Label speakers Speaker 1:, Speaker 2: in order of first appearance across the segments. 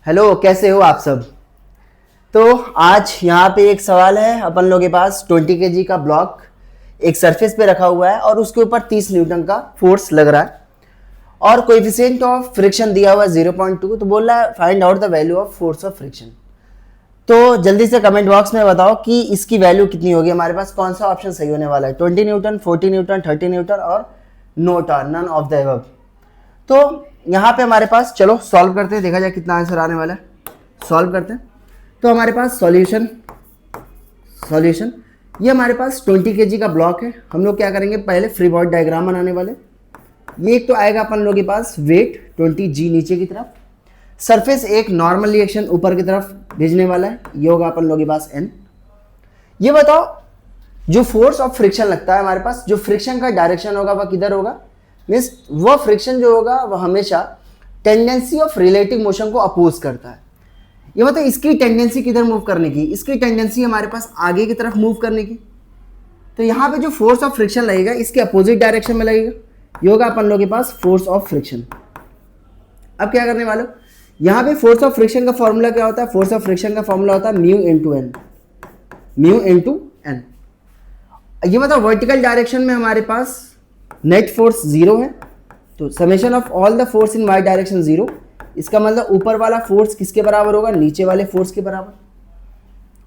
Speaker 1: Hello, कैसे हो आप सब। तो आज यहाँ पे एक सवाल है अपन लोगों के पास। 20 kg का ब्लॉक एक सरफेस पे रखा हुआ है और उसके ऊपर 30 न्यूटन का फोर्स लग रहा है और कोएफिशिएंट ऑफ फ्रिक्शन दिया हुआ है 0.2। तो बोल रहा है find out the value of force of friction. तो जल्दी से कमेंट बॉक्स में बताओ कि इसकी वैल्यू कितनी होगी। हमारे पास कौन सा ऑप्शन सही होने वाला है, 20 न्यूटन, 40 न्यूटन, 30 न्यूटन और नन ऑफ द अबव। तो यहाँ पे हमारे पास, चलो सॉल्व करते हैं, देखा जाए कितना आंसर आने वाला है। सॉल्व करते हैं। तो हमारे पास सॉल्यूशन ये हमारे पास 20 kg का ब्लॉक है। हम लोग क्या करेंगे, पहले फ्री बॉडी डायग्राम बनाने वाले। ये एक तो आएगा अपन लोगों के पास वेट 20g नीचे की तरफ, सरफेस एक नॉर्मल रिएक्शन ऊपर की तरफ भेजने वाला है, ये होगा अपन लोगों के पास n। ये बताओ जो फोर्स ऑफ फ्रिक्शन लगता है हमारे पास, जो फ्रिक्शन का डायरेक्शन होगा वह किधर होगा। मीन्स वह फ्रिक्शन जो होगा वह हमेशा टेंडेंसी ऑफ रिलेटिव मोशन को अपोज करता है। ये मतलब इसकी टेंडेंसी किधर मूव करने की, इसकी टेंडेंसी हमारे पास आगे की तरफ मूव करने की। तो यहाँ पे जो फोर्स ऑफ फ्रिक्शन लगेगा इसके अपोजिट डायरेक्शन में लगेगा, ये होगा अपन लोगों के पास फोर्स ऑफ फ्रिक्शन। अब क्या करने वाले हो, यहाँ पे फोर्स ऑफ फ्रिक्शन का फॉर्मूला क्या होता है, फोर्स ऑफ फ्रिक्शन का फॉर्मूला होता है म्यू इंटू एन। ये मतलब वर्टिकल डायरेक्शन में हमारे पास नेट फोर्स 0 है, तो summation of all the force in Y direction 0। इसका मतलब ऊपर वाला फोर्स किसके बराबर होगा, नीचे वाले फोर्स के बराबर।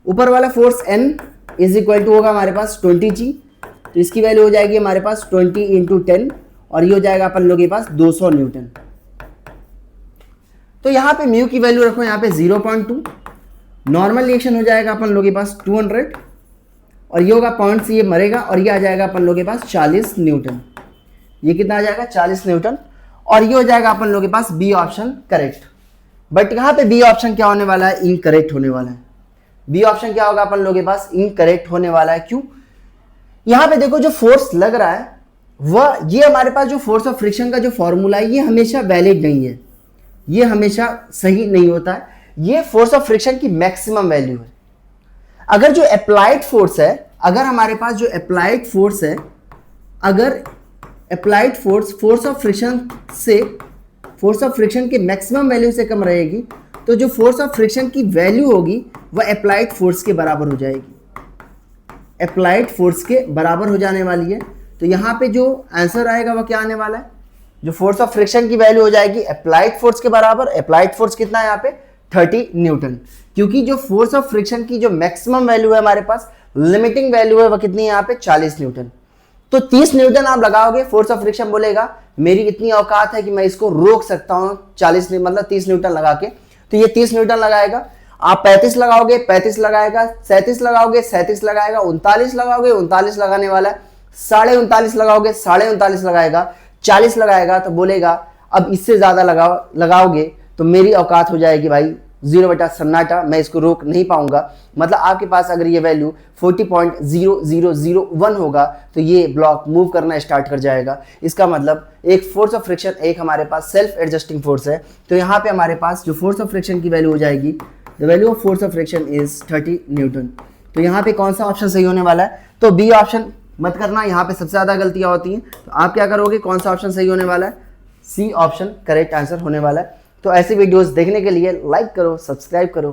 Speaker 1: ऊपर वाला force N is equal to होगा हमारे पास 20g, तो इसकी वैल्यू हो जाएगी हमारे पास 20 इंटू 10 और ये हो जाएगा अपन लोगों के पास 200 न्यूटन। तो यहाँ पे म्यू की वैल्यू रखो यहाँ पे 0.2, नॉर्मल रिएक्शन हो जाएगा अपन लोगों के पास 200 और ये होगा पॉइंट से ये मरेगा और ये आ जाएगा अपन लोगों के पास 40 न्यूटन। ये कितना आ जाएगा 40 न्यूटन और ये हो जाएगा अपन लोगों के पास बी ऑप्शन करेक्ट। बट यहाँ पे बी ऑप्शन क्या होने वाला है, इनकरेक्ट होने वाला है। बी ऑप्शन क्या होगा अपन लोगों के पास, इनकरेक्ट होने वाला है। क्यों, यहाँ पे देखो जो फोर्स लग रहा है वह, ये हमारे पास जो फोर्स ऑफ फ्रिक्शन का जो फॉर्मूला है ये हमेशा वैलिड नहीं है, ये हमेशा सही नहीं होता है। ये फोर्स ऑफ फ्रिक्शन की मैक्सिमम वैल्यू है। अगर जो अप्लाइड फोर्स है, अगर हमारे पास जो अप्लाइड फोर्स है, अगर अप्लाइड फोर्स ऑफ फ्रिक्शन के मैक्सिमम वैल्यू से कम रहेगी तो जो फोर्स ऑफ फ्रिक्शन की वैल्यू होगी वह अप्लाइड फोर्स के बराबर हो जाएगी, अप्लाइड फोर्स के बराबर हो जाने वाली है। तो यहाँ पे जो आंसर आएगा वह क्या आने वाला है, जो फोर्स ऑफ फ्रिक्शन की वैल्यू हो जाएगी अप्लाइड फोर्स के बराबर। अप्लाइड फोर्स कितना है यहाँ पे 30 न्यूटन, क्योंकि जो फोर्स ऑफ फ्रिक्शन की जो मैक्सिमम वैल्यू है हमारे पास, लिमिटिंग वैल्यू है वह कितनी है यहाँ पे 40 न्यूटन। तो 30 न्यूटन आप लगाओगे, फोर्स ऑफ फ्रिक्शन बोलेगा मेरी इतनी औकात है कि मैं इसको रोक सकता हूं 40 मतलब 30 न्यूटन लगा के, तो ये 30 न्यूटन लगाएगा। आप 35 लगाओगे, 35 लगाएगा, 37 लगाओगे, 37 लगाएगा, 39 लगाओगे, 39 लगाने वाला है, 39.5 लगाओगे, 39.5 लगाएगा, 40 लगाएगा, तो बोलेगा अब इससे ज्यादा लगाओगे तो मेरी औकात हो जाएगी भाई 0 बटा सन्नाटा, मैं इसको रोक नहीं पाऊंगा। मतलब आपके पास अगर ये वैल्यू 40.0001 होगा तो ये ब्लॉक मूव करना स्टार्ट कर जाएगा। इसका मतलब एक फोर्स ऑफ फ्रिक्शन, एक हमारे पास सेल्फ एडजस्टिंग फोर्स है। तो यहाँ पे हमारे पास जो फोर्स ऑफ फ्रिक्शन की वैल्यू हो जाएगी, the value of force of friction is 30 Newton. तो यहाँ पे कौन सा ऑप्शन सही होने वाला है, तो बी ऑप्शन मत करना, यहाँ पे सबसे ज्यादा गलतियां होती हैं। तो आप क्या करोगे, कौन सा ऑप्शन सही होने वाला है, सी ऑप्शन करेक्ट आंसर होने वाला है। तो ऐसी वीडियोस देखने के लिए लाइक करो, सब्सक्राइब करो।